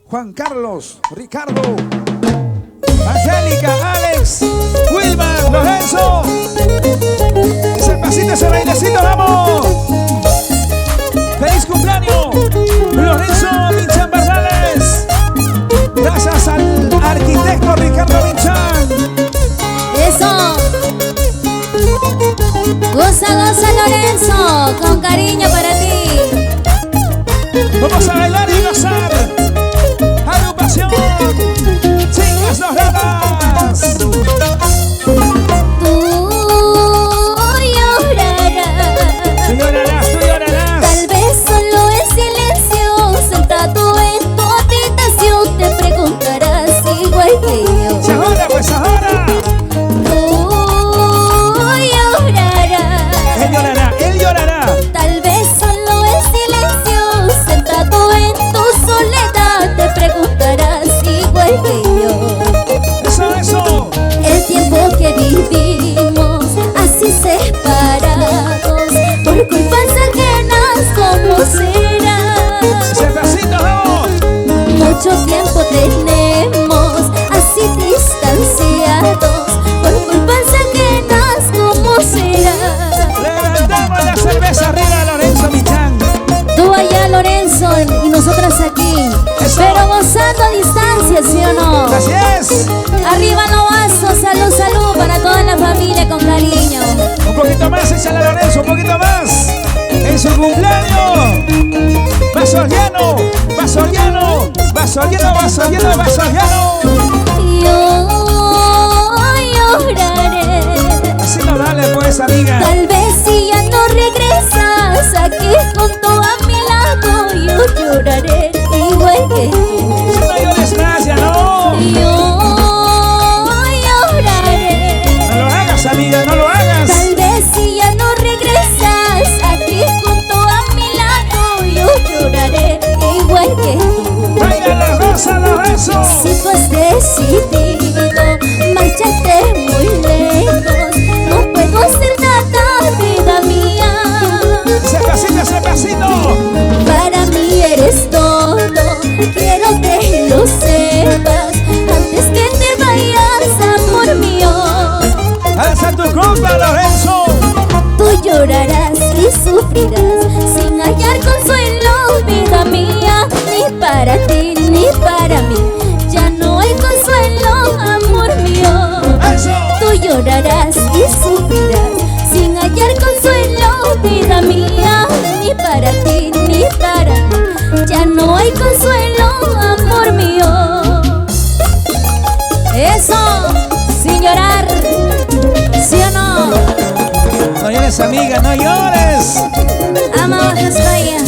Juan Carlos, Ricardo, Angélica, Alex, Wilman, Lorenzo. Ese pasito, ese bailecito, vamos. ¡Feliz cumpleaños! Lorenzo Minchan Bernales. Gracias al arquitecto Ricardo Minchan. Eso. Goza, goza, Lorenzo. Con cariño para ti. Vamos a bailar y gozar. Agrupación Chicas Doradas. Tú llorarás. Tú llorarás, tú llorarás. Tal vez solo en silencio, sentado en tu habitación, te preguntarás igual que yo. Si ahora, pues ahora. Tú llorarás. Él llorará, él llorará. Tal vez solo en silencio, sentado en tu soledad, te preguntarás igual que yo. Eso, eso. El tiempo que vivimos así separados por culpas ajenas, ¿cómo será? Ese pasito, vamos. Mucho tiempo tenemos así distanciados por culpas ajenas, ¿cómo será? Levantamos la cerveza arriba, Lorenzo Minchan. Tú allá, Lorenzo, y nosotras aquí. Eso. Pero gozando a distancia, ¿sí o no? Así es. Arriba no vaso, salud, salud para toda la familia con cariño. Un poquito más, échale a Lorenzo, un poquito más. En su cumpleaños. Vaso lleno, vaso lleno, vaso lleno, vaso lleno, vaso lleno. Yo lloraré. Así no dale pues, amiga. Tal vez si ya no regresas aquí junto a mi lado, yo lloraré igual que tú. Si no llores más, ya no. Yo lloraré. No lo hagas, amiga, no lo hagas. Tal vez si ya no regresas aquí junto a mi lado, yo lloraré igual que tú. Traiga la rosa, Lorenzo. Si tú has decidido marcharte muy lejos, no puedo hacer nada, vida mía. Ese pasito, ese pasito. Para mí eres todo, quiero que lo sepas antes que te vayas, amor mío. Alza tu copa, Lorenzo. Tú llorarás y sufrirás sin hallar consuelo, vida mía. Ni para ti ni para mí ya no hay consuelo, amor mío. Eso. Tú llorarás y sufrirás sin hallar consuelo, vida mía. Ni para ti ni para mí ya no hay consuelo, amor mío. Eso, sin llorar, ¿sí o no? No llores, amiga, no llores. Vamos, España.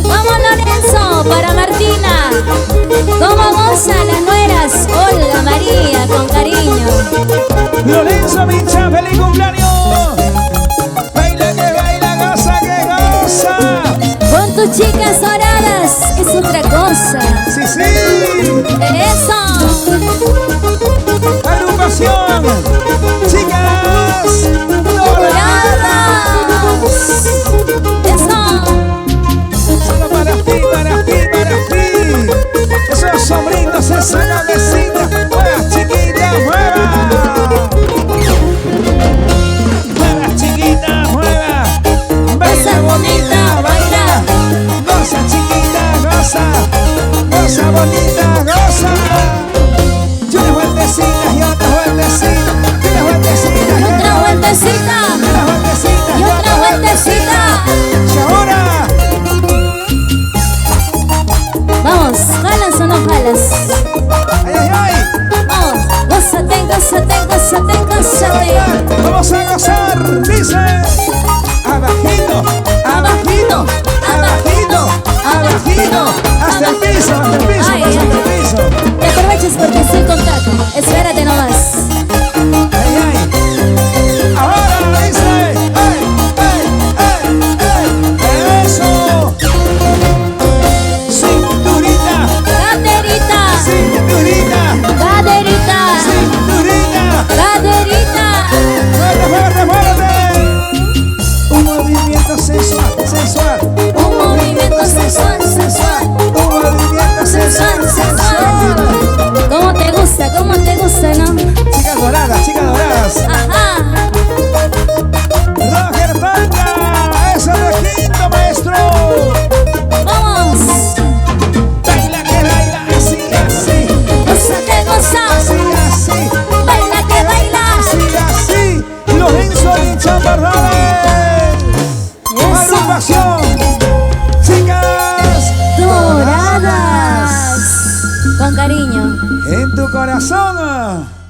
Vamos, Lorenzo, para Martina. ¿Cómo gozan las nueras? Olga, María, con cariño. Lorenzo Minchan, feliz cumpleaños. Baila que baila, goza que goza. Con tus chicas doradas es otra cosa. Sí, sí. Eso. Agrupación Chicas Doradas. Eso. Solo para ti, para ti, para ti. Esos sombritos, esa navecita. Mueva, chiquita, mueva. Mueva, chiquita, mueva. Baila bonita, baila. Goza, chiquita, goza. Goza bonita, goza. Y unas vueltecitas y otras vueltecitas. Y unas vueltecitas y Otra vueltecita. y unas vueltecitas Y otra vueltecita. Y ahora. Vamos, ¿jalas o no jalas? ¡Ay, ay, ay! Vamos, gózate, gózate, gózate, gózate. Vamos a gozar, dice. Abajito, abajito, abajito, abajito. Hasta el piso, hasta el piso, Ay, hasta el ay. piso. Te aproveches porque estoy en contacto. Espérate nomás. ¡Ay, ay! Ahora dice. ¡Ay, ay, ay, ay! ¡Eso! Cinturita, Caderita, cinturita, caderita. cinturita. Ajá. Roger Tanga, eso de quinto, maestro. Vamos. Baila que baila, así, así. Goza que goza. Así, así. Baila que baila. Así, así. Lorenzo Richard Bernales. Eso. Agrupación. Chicas Doradas. Con cariño. en tu corazón.